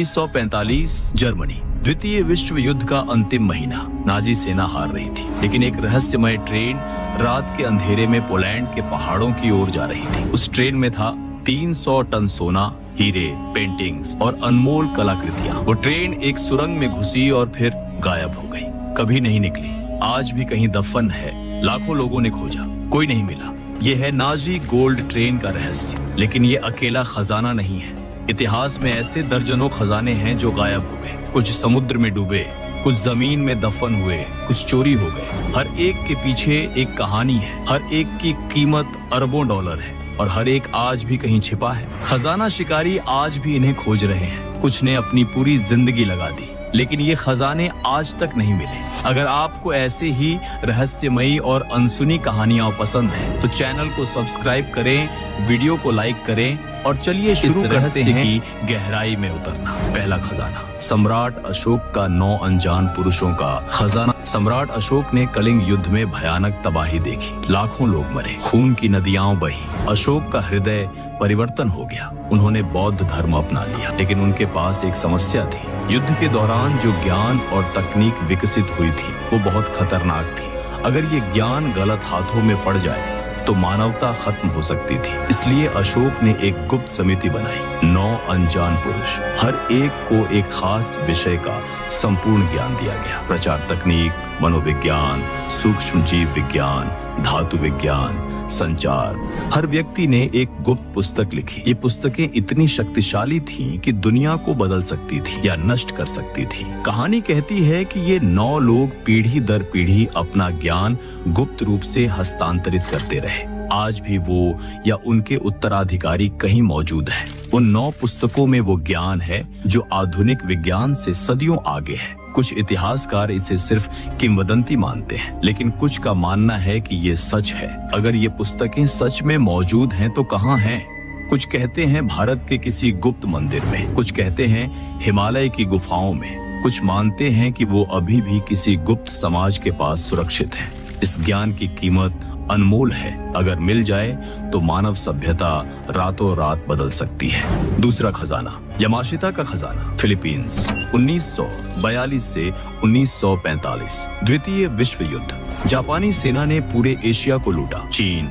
1945 Germany. द्वितीय विश्व युद्ध का अंतिम महीना। नाजी सेना हार रही थी, लेकिन एक रहस्यमय ट्रेन रात के अंधेरे में पोलैंड के पहाड़ों की ओर जा रही थी। उस ट्रेन में था 300 टन सोना, हीरे, पेंटिंग्स और अनमोल कलाकृतियां। वो ट्रेन एक सुरंग में घुसी और फिर गायब हो गई, कभी नहीं निकली। आज भी कहीं दफन है। लाखों लोगों ने खोजा, कोई नहीं मिला। ये है नाजी गोल्ड ट्रेन का रहस्य। लेकिन ये अकेला खजाना नहीं है। इतिहास में ऐसे दर्जनों खजाने हैं जो गायब हो गए। कुछ समुद्र में डूबे, कुछ जमीन में दफन हुए, कुछ चोरी हो गए। हर एक के पीछे एक कहानी है। हर एक की कीमत अरबों डॉलर है और हर एक आज भी कहीं छिपा है। खजाना शिकारी आज भी इन्हें खोज रहे हैं। कुछ ने अपनी पूरी जिंदगी लगा दी, लेकिन ये खजाने आज तक नहीं मिले। अगर आपको ऐसे ही रहस्यमयी और अनसुनी कहानियां पसंद हैं, तो चैनल को सब्सक्राइब करें, वीडियो को लाइक करें और चलिए शुरू करते हैं की गहराई में उतरना। पहला खजाना, सम्राट अशोक का 9 अनजान पुरुषों का खजाना। सम्राट अशोक ने कलिंग युद्ध में भयानक तबाही देखी। लाखों लोग मरे, खून की नदियां बही। अशोक का हृदय परिवर्तन हो गया। उन्होंने बौद्ध धर्म अपना लिया, लेकिन उनके पास एक समस्या थी। युद्ध के दौरान जो ज्ञान और तकनीक विकसित हुई थी, वो बहुत खतरनाक थी। अगर ये ज्ञान गलत हाथों में पड़ जाए तो मानवता खत्म हो सकती थी। इसलिए अशोक ने एक गुप्त समिति बनाई। 9 अनजान पुरुष, हर एक को एक खास विषय का संपूर्ण ज्ञान दिया गया। प्रचार तकनीक, मनोविज्ञान, सूक्ष्म जीव विज्ञान, धातु विज्ञान, संचार। हर व्यक्ति ने एक गुप्त पुस्तक लिखी। ये पुस्तकें इतनी शक्तिशाली थीं कि दुनिया को बदल सकती थी या नष्ट कर सकती थी। कहानी कहती है कि ये 9 लोग पीढ़ी दर पीढ़ी अपना ज्ञान गुप्त रूप से हस्तांतरित करते रहे। आज भी वो या उनके उत्तराधिकारी कहीं मौजूद हैं। उन 9 पुस्तकों में वो ज्ञान है जो आधुनिक विज्ञान से सदियों आगे है। कुछ इतिहासकार इसे सिर्फ किंवदंती मानते हैं, लेकिन कुछ का मानना है कि ये सच है। अगर ये पुस्तकें सच में मौजूद हैं तो कहाँ हैं? कुछ कहते हैं भारत के किसी गुप्त मंदिर में, कुछ कहते हैं हिमालय की गुफाओं में, कुछ मानते हैं कि वो अभी भी किसी गुप्त समाज के पास सुरक्षित है। इस ज्ञान की कीमत अनमोल है। अगर मिल जाए तो मानव सभ्यता रातों रात बदल सकती है। दूसरा खजाना, यामाशिता का खजाना, फिलीपींस। 1942 से 1945 द्वितीय विश्व युद्ध। जापानी सेना ने पूरे एशिया को लूटा। चीन,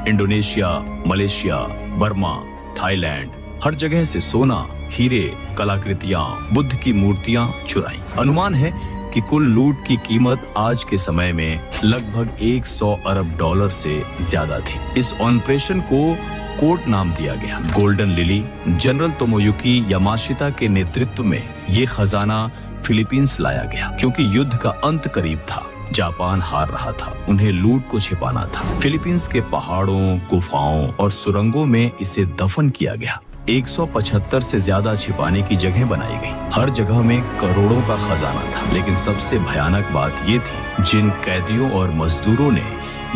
इंडोनेशिया, मलेशिया, बर्मा, थाईलैंड, हर जगह से सोना, हीरे, कलाकृतियां, बुद्ध की मूर्तियां चुराई। अनुमान है कि कुल लूट की कीमत आज के समय में लगभग 100 अरब डॉलर से ज्यादा थी। इस ऑपरेशन को कोड नाम दिया गया, गोल्डन लिली। जनरल तोमोयुकी यामाशिता के नेतृत्व में ये खजाना फिलीपींस लाया गया, क्योंकि युद्ध का अंत करीब था। जापान हार रहा था, उन्हें लूट को छिपाना था। फिलीपींस के पहाड़ों, गुफाओं और सुरंगों में इसे दफन किया गया। 175 से ज्यादा छिपाने की जगह बनाई गई। हर जगह में करोड़ों का खजाना था। लेकिन सबसे भयानक बात ये थी, जिन कैदियों और मजदूरों ने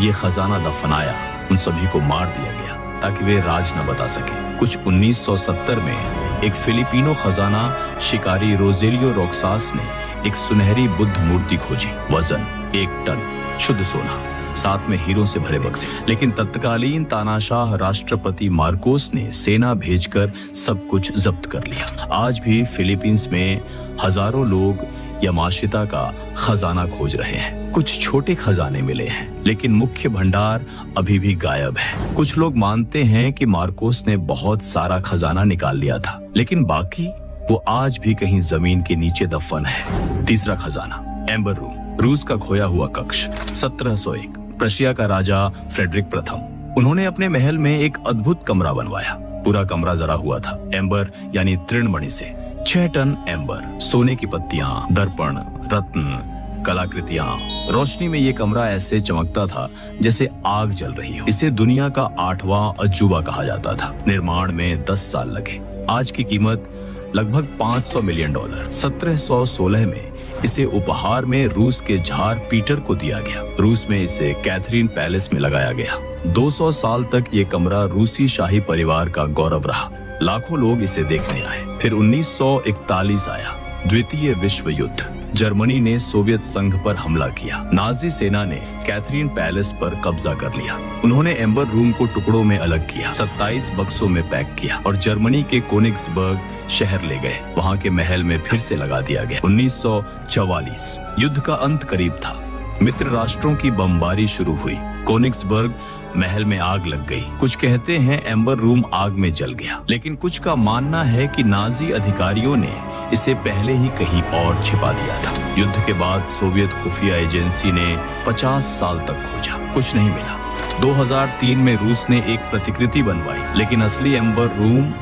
ये खजाना दफनाया, उन सभी को मार दिया गया ताकि वे राज न बता सके। कुछ 1970 में एक फिलिपिनो खजाना शिकारी रोजेलियो रोक्सास ने एक सुनहरी बुद्ध मूर्ति खोजी। वजन 1 टन शुद्ध सोना, साथ में हीरों से भरे बक्से। लेकिन तत्कालीन तानाशाह राष्ट्रपति मार्कोस ने सेना भेजकर सब कुछ जब्त कर लिया। आज भी फिलीपींस में हजारों लोग यामाशिता का खजाना खोज रहे हैं। कुछ छोटे खजाने मिले हैं, लेकिन मुख्य भंडार अभी भी गायब है। कुछ लोग मानते हैं कि मार्कोस ने बहुत सारा खजाना निकाल लिया था, लेकिन बाकी वो आज भी कहीं जमीन के नीचे दफन है। तीसरा खजाना, एम्बर रूम, रूस का खोया हुआ कक्ष। 1701 प्रशिया का राजा फ्रेडरिक प्रथम, उन्होंने अपने महल में एक अद्भुत कमरा बनवाया। पूरा कमरा जरा हुआ था एम्बर यानी तृणमणि से। 6 टन एम्बर, सोने की पत्तियां, दर्पण, रत्न, कलाकृतियां। रोशनी में ये कमरा ऐसे चमकता था जैसे आग जल रही हो। इसे दुनिया का 8वां अजूबा कहा जाता था। निर्माण में 10 साल लगे। आज की कीमत लगभग $500 मिलियन। 1716 में इसे उपहार में रूस के जार पीटर को दिया गया। रूस में इसे कैथरीन पैलेस में लगाया गया। 200 साल तक ये कमरा रूसी शाही परिवार का गौरव रहा। लाखों लोग इसे देखने आए। फिर 1941 आया, द्वितीय विश्व युद्ध। जर्मनी ने सोवियत संघ पर हमला किया। नाजी सेना ने कैथरीन पैलेस पर कब्जा कर लिया। उन्होंने एम्बर रूम को टुकड़ों में अलग किया, 27 बक्सों में पैक किया और जर्मनी के कोनिग्सबर्ग शहर ले गए। वहाँ के महल में फिर से लगा दिया गया। 1944 युद्ध का अंत करीब था। मित्र राष्ट्रों की बमबारी शुरू हुई। कोनिग्सबर्ग महल में आग लग गई। कुछ कहते हैं एम्बर रूम आग में जल गया, लेकिन कुछ का मानना है कि नाजी अधिकारियों ने इसे पहले ही कहीं और छिपा दिया था। युद्ध के बाद सोवियत खुफिया एजेंसी ने 50 साल तक खोजा, कुछ नहीं मिला। 2003 में रूस ने एक प्रतिकृति बनवाई, लेकिन असली एम्बर रूम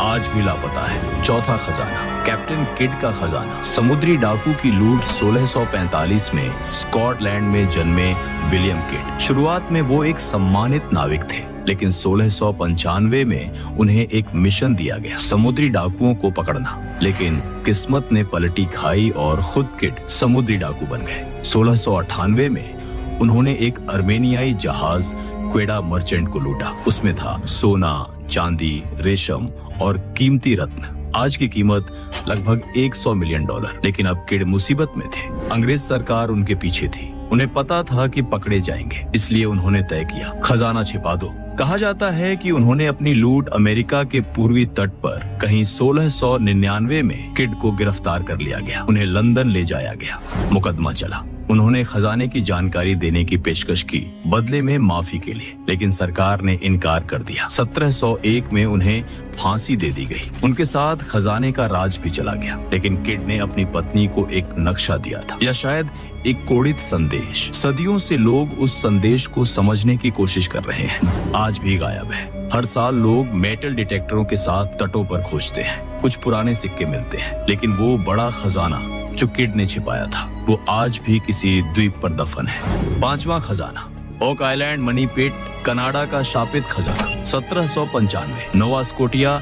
आज भी लापता है। चौथा खजाना, कैप्टन किड का खजाना। समुद्री डाकू की लूट 1645 में स्कॉटलैंड में जन्मे विलियम किड। शुरुआत में वो एक सम्मानित नाविक थे, लेकिन 1695 में उन्हें एक मिशन दिया गया, समुद्री डाकुओं को पकड़ना। लेकिन किस्मत ने पलटी खाई और खुद किड समुद्री डाकू बन गए। 1698 में उन्होंने एक अर्मेनियाई जहाज क्वेडा मर्चेंट को लूटा। उसमें था सोना, चांदी, रेशम और कीमती रत्न। आज की कीमत लगभग $100 मिलियन। लेकिन अब किड मुसीबत में थे। अंग्रेज सरकार उनके पीछे थी। उन्हें पता था कि पकड़े जाएंगे, इसलिए उन्होंने तय किया, खजाना छिपा दो। कहा जाता है कि उन्होंने अपनी लूट अमेरिका के पूर्वी तट पर कहीं 1699 में किड को गिरफ्तार कर लिया गया। उन्हें लंदन ले जाया गया। मुकदमा चला। उन्होंने खजाने की जानकारी देने की पेशकश की, बदले में माफी के लिए, लेकिन सरकार ने इनकार कर दिया। 1701 में उन्हें फांसी दे दी गई। उनके साथ खजाने का राज भी चला गया। लेकिन किड ने अपनी पत्नी को एक नक्शा दिया था, या शायद एक कोडित संदेश। सदियों से लोग उस संदेश को समझने की कोशिश कर रहे हैं, आज भी गायब है। हर साल लोग मेटल डिटेक्टरों के साथ तटों पर खोजते हैं। कुछ पुराने सिक्के मिलते हैं, लेकिन वो बड़ा खजाना जो किड ने छिपाया था, वो आज भी किसी द्वीप पर दफन है। पांचवा खजाना, Oak Island money pit, Canada का शापित खजाना। 1795, Nova Scotia,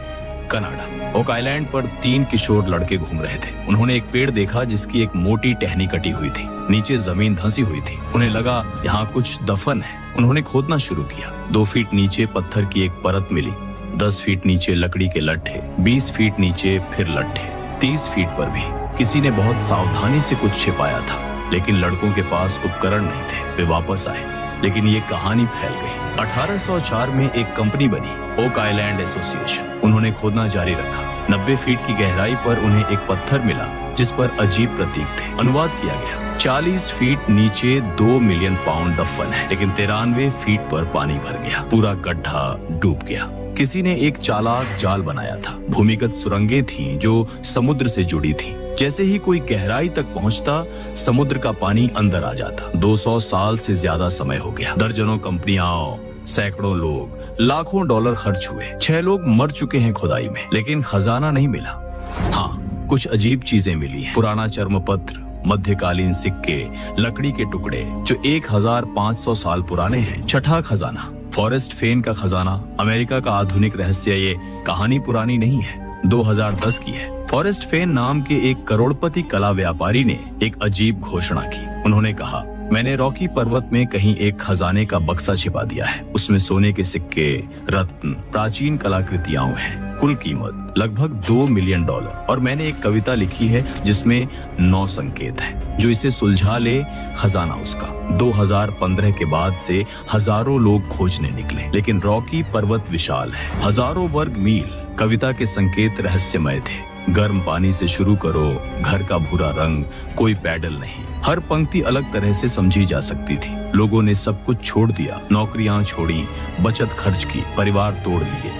Canada. Oak Island पर 3 किशोर लड़के घूम रहे थे। उन्होंने एक पेड़ देखा जिसकी एक मोटी टहनी कटी हुई थी, नीचे जमीन धंसी हुई थी। उन्हें लगा यहाँ कुछ दफन है। उन्होंने खोदना शुरू किया। 2 फीट नीचे पत्थर की एक परत मिली, 10 फीट नीचे लकड़ी के लट्ठे, 20 फीट नीचे फिर लट्ठे, 30 फीट पर भी। किसी ने बहुत सावधानी से कुछ छिपाया था, लेकिन लड़कों के पास उपकरण नहीं थे। वे वापस आए, लेकिन ये कहानी फैल गई। 1804 में एक कंपनी बनी, ओक आइलैंड एसोसिएशन। उन्होंने खोदना जारी रखा। 90 फीट की गहराई पर उन्हें एक पत्थर मिला जिस पर अजीब प्रतीक थे। अनुवाद किया गया, 40 फीट नीचे 2 मिलियन पाउंड दफन है, लेकिन 93 फीट पर पानी भर गया। पूरा गड्ढा डूब गया। किसी ने एक चालाक जाल बनाया था। भूमिगत सुरंगें थीं जो समुद्र से जुड़ी थीं। जैसे ही कोई गहराई तक पहुंचता, समुद्र का पानी अंदर आ जाता। 200 साल से ज्यादा समय हो गया। दर्जनों कंपनियां, सैकड़ों लोग, लाखों डॉलर खर्च हुए। 6 लोग मर चुके हैं खुदाई में, लेकिन खजाना नहीं मिला। हाँ, कुछ अजीब चीजें मिली हैं। पुराना चर्मपत्र, मध्यकालीन सिक्के, लकड़ी के टुकड़े जो 1500 साल पुराने हैं। छठा खजाना, फॉरेस्ट फेन का खजाना। अमेरिका का आधुनिक रहस्य। ये कहानी पुरानी नहीं है, 2010 की है। फॉरेस्ट फेन नाम के एक करोड़पति कला व्यापारी ने एक अजीब घोषणा की। उन्होंने कहा, मैंने रॉकी पर्वत में कहीं एक खजाने का बक्सा छिपा दिया है। उसमें सोने के सिक्के, रत्न, प्राचीन कलाकृतियां हैं। कुल कीमत लगभग $2 मिलियन। और मैंने एक कविता लिखी है जिसमें 9 संकेत हैं। जो इसे सुलझा ले, खजाना उसका। 2015 के बाद से हजारों लोग खोजने निकले, लेकिन रॉकी पर्वत विशाल है, हजारों वर्ग मील। कविता के संकेत रहस्यमय थे। गर्म पानी से शुरू करो, घर का भूरा रंग, कोई पैडल नहीं। हर पंक्ति अलग तरह से समझी जा सकती थी। लोगों ने सब कुछ छोड़ दिया, नौकरियां छोड़ी, बचत खर्च की, परिवार तोड़ लिए।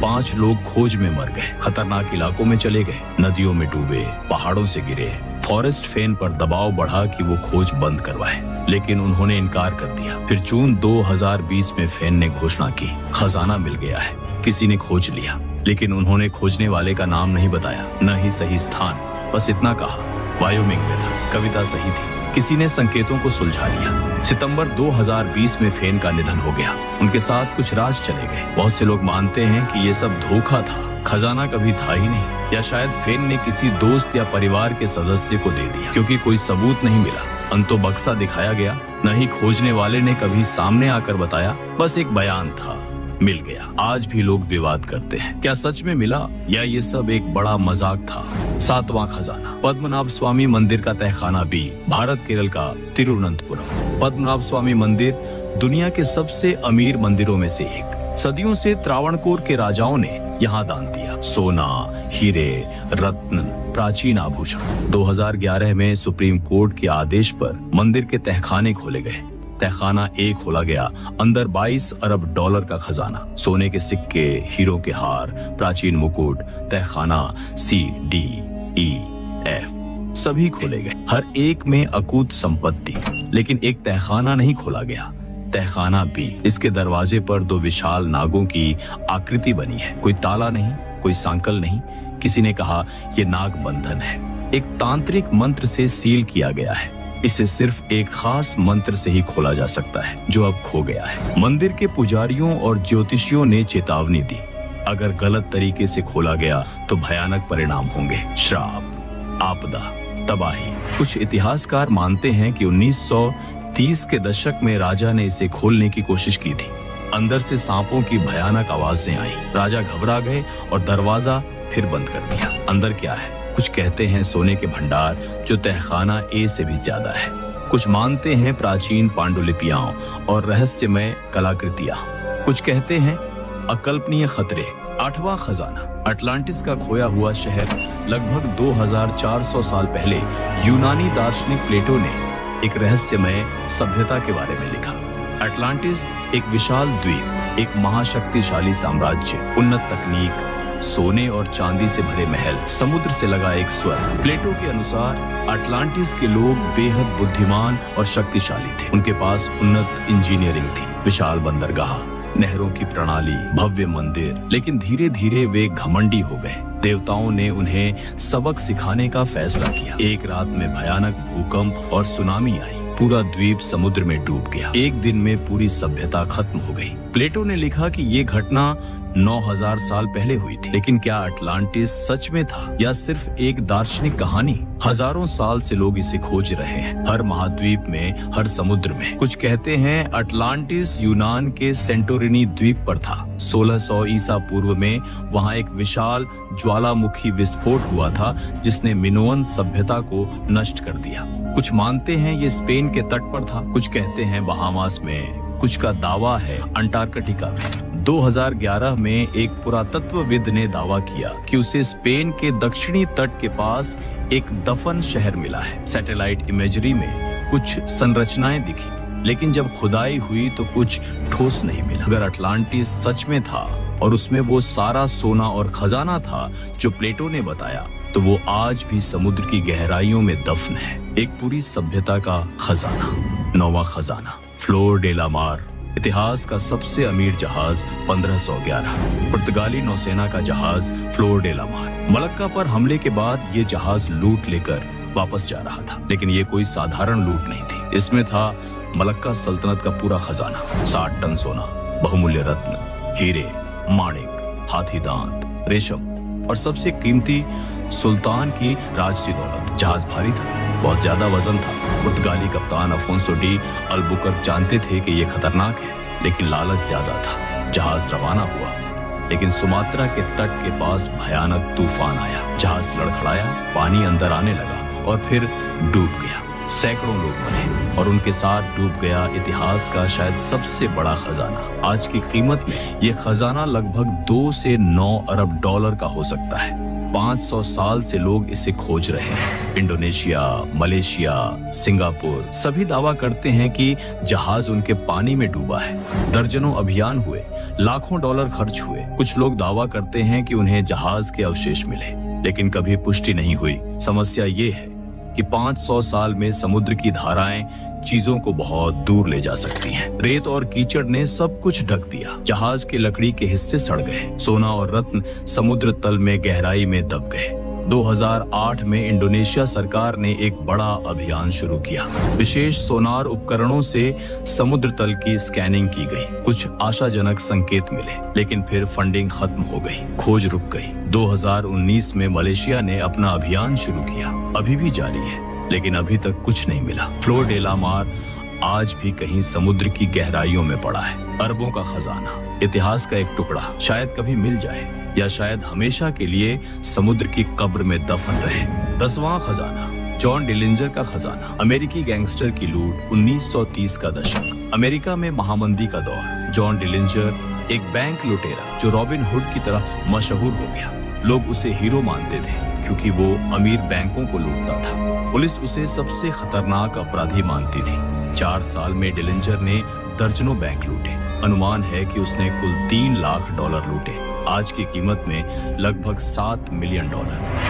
5 लोग खोज में मर गए, खतरनाक इलाकों में चले गए, नदियों में डूबे, पहाड़ों से गिरे। फॉरेस्ट फेन पर दबाव बढ़ा कि वो खोज बंद करवाए, लेकिन उन्होंने इनकार कर दिया। फिर जून 2020 में फेन ने घोषणा की, खजाना मिल गया है। किसी ने खोज लिया, लेकिन उन्होंने खोजने वाले का नाम नहीं बताया, न ही सही स्थान। बस इतना कहा, वायोमिंग में था। कविता सही थी। किसी ने संकेतों को सुलझा लिया। सितंबर 2020 में फेन का निधन हो गया। उनके साथ कुछ राज चले गए। बहुत से लोग मानते हैं कि ये सब धोखा था, खजाना कभी था ही नहीं, या शायद फेन ने किसी दोस्त या परिवार के सदस्य को दे दिया, क्योंकि कोई सबूत नहीं मिला। अंतो बक्सा दिखाया गया, न ही खोजने वाले ने कभी सामने आकर बताया। बस एक बयान था, मिल गया। आज भी लोग विवाद करते हैं, क्या सच में मिला या ये सब एक बड़ा मजाक था। 7वां खजाना, पद्मनाभ स्वामी मंदिर का तहखाना बी, भारत केरल का तिरुवनंतपुरम। पद्मनाभ स्वामी मंदिर दुनिया के सबसे अमीर मंदिरों में से एक। सदियों से त्रावणकोर के राजाओं ने यहाँ दान दिया, सोना, हीरे, रत्न, प्राचीन आभूषण। 2011 में सुप्रीम कोर्ट के आदेश पर मंदिर के तहखाने खोले गए। तहखाना ए खोला गया, अंदर 22 अरब डॉलर का खजाना, सोने के सिक्के, हीरों के हार, प्राचीन मुकुट। तहखाना सी, डी, ई, एफ सभी खोले गए, हर एक में अकूत संपत्ति। लेकिन एक तहखाना नहीं खोला गया, तहखाना बी। इसके दरवाजे पर 2 विशाल नागों की आकृति बनी है। कोई ताला नहीं, कोई सांकल नहीं। किसी ने कहा यह नाग बंधन है, एक तांत्रिक मंत्र से सील किया गया है। इसे सिर्फ एक खास मंत्र से ही खोला जा सकता है, जो अब खो गया है। मंदिर के पुजारियों और ज्योतिषियों ने चेतावनी दी, अगर गलत तरीके से खोला गया तो भयानक परिणाम होंगे, श्राप, आपदा, तबाही। कुछ इतिहासकार मानते हैं कि 1930 के दशक में राजा ने इसे खोलने की कोशिश की थी। अंदर से सांपों की भयानक आवाजें आई। राजा घबरा गए और दरवाजा फिर बंद कर दिया। अंदर क्या है? कुछ कहते हैं सोने के भंडार, जो तहखाना ए से भी ज्यादा है। कुछ मानते हैं प्राचीन पांडुलिपियां और रहस्यमय कलाकृतियां। कुछ कहते हैं अकल्पनीय खतरे। 8वां खजाना, अटलांटिस का खोया हुआ शहर। लगभग 2400 साल पहले यूनानी दार्शनिक प्लेटो ने एक रहस्यमय सभ्यता के बारे में लिखा। अटलांटिस एक विशाल द्वीप, एक महाशक्तिशाली साम्राज्य, उन्नत तकनीक, सोने और चांदी से भरे महल, समुद्र से लगा एक स्वर्ग। प्लेटो के अनुसार अटलांटिस के लोग बेहद बुद्धिमान और शक्तिशाली थे। उनके पास उन्नत इंजीनियरिंग थी, विशाल बंदरगाह, नहरों की प्रणाली, भव्य मंदिर। लेकिन धीरे धीरे वे घमंडी हो गए। देवताओं ने उन्हें सबक सिखाने का फैसला किया। एक रात में भयानक भूकंप और सुनामी आई। पूरा द्वीप समुद्र में डूब गया। एक दिन में पूरी सभ्यता खत्म हो गई। प्लेटो ने लिखा कि ये घटना 9000 साल पहले हुई थी। लेकिन क्या अटलांटिस सच में था या सिर्फ एक दार्शनिक कहानी? हजारों साल से लोग इसे खोज रहे हैं, हर महाद्वीप में, हर समुद्र में। कुछ कहते हैं अटलांटिस यूनान के सेंटोरिनी द्वीप पर था। 1600 ईसा पूर्व में वहाँ एक विशाल ज्वालामुखी विस्फोट हुआ था, जिसने मिनोअन सभ्यता को नष्ट कर दिया। कुछ मानते हैं ये स्पेन के तट पर था, कुछ कहते हैं बहामास में, कुछ का दावा है अंटार्कटिका में। 2011 में एक पुरातत्वविद ने दावा किया कि उसे स्पेन के दक्षिणी तट के पास एक दफन शहर मिला है। सैटेलाइट इमेजरी में कुछ संरचनाएं दिखी, लेकिन जब खुदाई हुई तो कुछ ठोस नहीं मिला। अगर अटलांटिस सच में था और उसमें वो सारा सोना और खजाना था जो प्लेटो ने बताया, तो वो आज भी समुद्र की गहराइयों में दफन है, एक पूरी सभ्यता का खजाना। 9वां खजाना, फ्लोर डे ला मार, इतिहास का सबसे अमीर जहाज 1511, पुर्तगाली नौसेना का जहाज फ्लोर डे ला मार। मलक्का पर हमले के बाद ये जहाज लूट लेकर वापस जा रहा था, लेकिन ये कोई साधारण लूट नहीं थी। इसमें था मलक्का सल्तनत का पूरा खजाना, 60 टन सोना, बहुमूल्य रत्न, हीरे, माणिक, हाथी दांत, रेशम और सबसे कीमती सुल्तान की राजसी दौलत। जहाज भारी था, बहुत ज्यादा वजन था। पुर्तगाली कप्तान अफोंसो डी अल्बुकर्क जानते थे कि यह खतरनाक है, लेकिन लालच ज्यादा था। जहाज रवाना हुआ, लेकिन सुमात्रा के तट के पास भयानक तूफान आया। जहाज लड़खड़ाया, पानी अंदर आने लगा और फिर डूब गया। सैकड़ों लोग मरे और उनके साथ डूब गया इतिहास का शायद सबसे बड़ा खजाना। आज की कीमत में यह खजाना लगभग 2 से 9 अरब डॉलर का हो सकता है। 500 साल से लोग इसे खोज रहे हैं। इंडोनेशिया, मलेशिया, सिंगापुर सभी दावा करते हैं कि जहाज उनके पानी में डूबा है। दर्जनों अभियान हुए, लाखों डॉलर खर्च हुए। कुछ लोग दावा करते हैं कि उन्हें जहाज के अवशेष मिले, लेकिन कभी पुष्टि नहीं हुई। समस्या ये है कि 500 साल में समुद्र की धाराएं चीजों को बहुत दूर ले जा सकती हैं। रेत और कीचड़ ने सब कुछ ढक दिया। जहाज के लकड़ी के हिस्से सड़ गए। सोना और रत्न समुद्र तल में गहराई में दब गए। 2008 में इंडोनेशिया सरकार ने एक बड़ा अभियान शुरू किया। विशेष सोनार उपकरणों से समुद्र तल की स्कैनिंग की गई। कुछ आशाजनक संकेत मिले, लेकिन फिर फंडिंग खत्म हो गई, खोज रुक गई। 2019 में मलेशिया ने अपना अभियान शुरू किया, अभी भी जारी है, लेकिन अभी तक कुछ नहीं मिला। फ्लोर डे ला मार आज भी कहीं समुद्र की गहराइयों में पड़ा है। अरबों का खजाना, इतिहास का एक टुकड़ा, शायद कभी मिल जाए या शायद हमेशा के लिए समुद्र की कब्र में दफन रहे। 10वां खजाना, जॉन डिलिंजर का खजाना। अमेरिकी गैंगस्टर की लूट, 1930 का दशक, अमेरिका में महामंदी का दौर। जॉन डिलिंजर एक बैंक लुटेरा जो रॉबिन हुड की तरह मशहूर हो गया। लोग उसे हीरो मानते थे क्योंकि वो अमीर बैंकों को लूटता था। पुलिस उसे सबसे खतरनाक अपराधी मानती थी। 4 साल में डिलिंजर ने दर्जनों बैंक लूटे। अनुमान है कि उसने कुल $3 लाख लूटे, आज की कीमत में लगभग $7 मिलियन।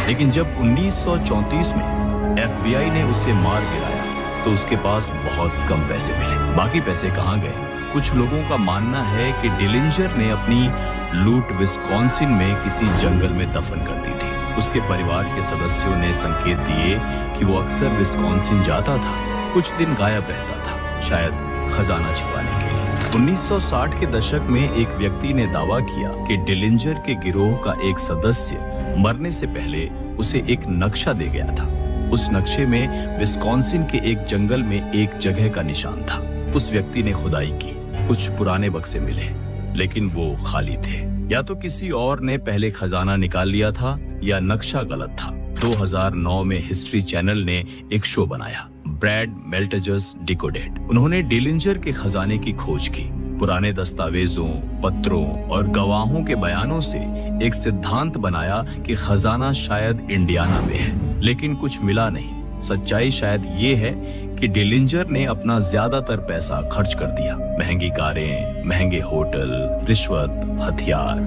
लेकिन जब 1934 में FBI ने उसे मार गिराया तो उसके पास बहुत कम पैसे मिले। बाकी पैसे कहाँ गए? कुछ लोगों का मानना है कि डिलिंजर ने अपनी लूट विस्कॉन्सिन में किसी जंगल में दफन कर दी थी। उसके परिवार के सदस्यों ने संकेत दिए कि वो अक्सर विस्कॉन्सिन जाता था, कुछ दिन गायब रहता था, शायद खजाना छिपाने के लिए। 1960 के दशक में एक व्यक्ति ने दावा किया कि डिलिंजर के गिरोह का एक सदस्य मरने से पहले उसे एक नक्शा दे गया था। उस नक्शे में विस्कॉन्सिन के एक जंगल में एक जगह का निशान था। उस व्यक्ति ने खुदाई की, कुछ पुराने बक्से मिले, लेकिन वो खाली थे। या तो किसी और ने पहले खजाना निकाल लिया था या नक्शा गलत था। 2009 में हिस्ट्री चैनल ने एक शो बनाया, ब्रैड मेल्टेजर्स डिकोडेड। उन्होंने डिलिंजर के खजाने की खोज की। पुराने दस्तावेजों, पत्रों और गवाहों के बयानों से एक सिद्धांत बनाया कि खजाना शायद इंडियाना में है, लेकिन कुछ मिला नहीं। सच्चाई शायद ये है कि डिलिंजर ने अपना ज्यादातर पैसा खर्च कर दिया। महंगी कारें, महंगे होटल, रिश्वत, हथियार।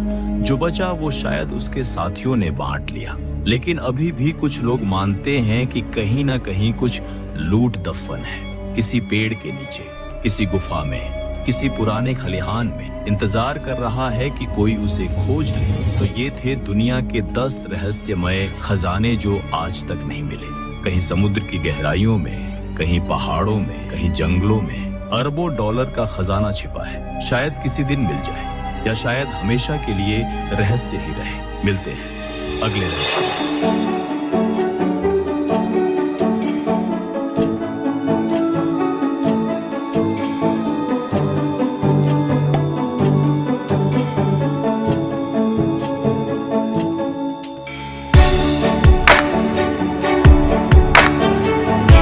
जो बचा वो शायद उसके साथियों ने बांट लिया। लेकिन अभी भी कुछ लोग मानते हैं कि कहीं ना कहीं कुछ लूट दफन है, किसी पेड़ के नीचे, किसी गुफा में, किसी पुराने खलिहान में, इंतजार कर रहा है कि कोई उसे खोज ले। तो ये थे दुनिया के 10 रहस्यमय खजाने जो आज तक नहीं मिले। कहीं समुद्र की गहराइयों में, कहीं पहाड़ों में, कहीं जंगलों में अरबों डॉलर का खजाना छिपा है। शायद किसी दिन मिल जाए या शायद हमेशा के लिए रहस्य ही रहे। मिलते हैं अगले रहस्य।